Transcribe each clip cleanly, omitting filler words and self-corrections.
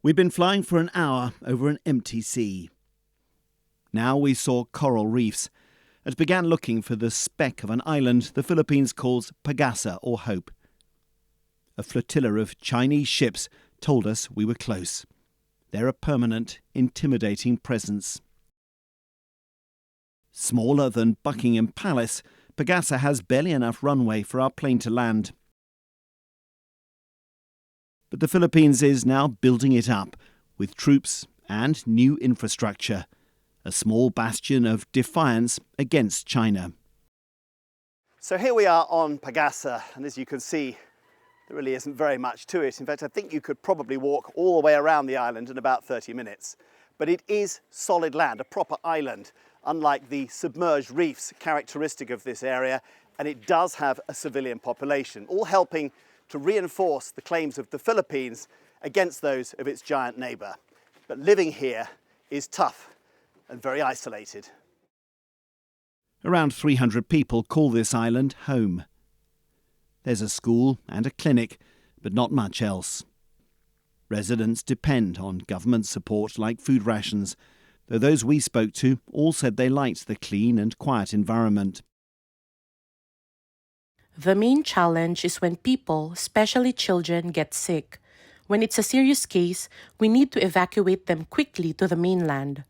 We'd been flying for an hour over an empty sea. Now we saw coral reefs and began looking for the speck of an island the Philippines calls Pagasa or Hope. A flotilla of Chinese ships told us we were close. They're a permanent, intimidating presence. Smaller than Buckingham Palace, Pagasa has barely enough runway for our plane to land. But the Philippines is now building it up with troops and new infrastructure, a small bastion of defiance against China. So here we are on Pagasa, and as you can see, there really isn't very much to it. In fact, I think you could probably walk all the way around the island in about 30 minutes. But it is solid land, a proper island, unlike the submerged reefs characteristic of this area, and it does have a civilian population, all helping to reinforce the claims of the Philippines against those of its giant neighbour. But living here is tough and very isolated. Around 300 people call this island home. There's a school and a clinic, but not much else. Residents depend on government support like food rations, though those we spoke to all said they liked the clean and quiet environment. The main challenge is when people, especially children, get sick. When it's a serious case, we need to evacuate them quickly to the mainland.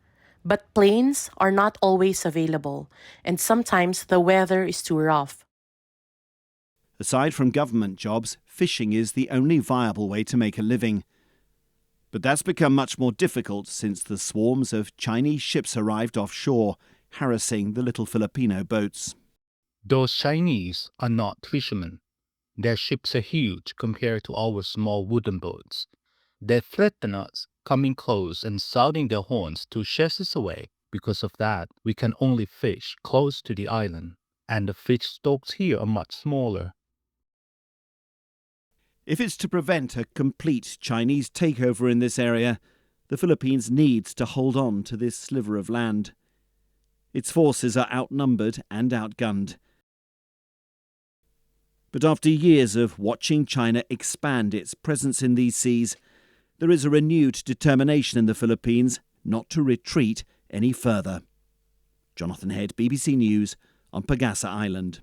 But planes are not always available, and sometimes the weather is too rough. Aside from government jobs, fishing is the only viable way to make a living. But that's become much more difficult since the swarms of Chinese ships arrived offshore, harassing the little Filipino boats. Those Chinese are not fishermen. Their ships are huge compared to our small wooden boats. They threaten us, coming close and sounding their horns to chase us away. Because of that, we can only fish close to the island, and the fish stocks here are much smaller. If it's to prevent a complete Chinese takeover in this area, the Philippines needs to hold on to this sliver of land. Its forces are outnumbered and outgunned. But after years of watching China expand its presence in these seas, there is a renewed determination in the Philippines not to retreat any further. Jonathan Head, BBC News, on Pagasa Island.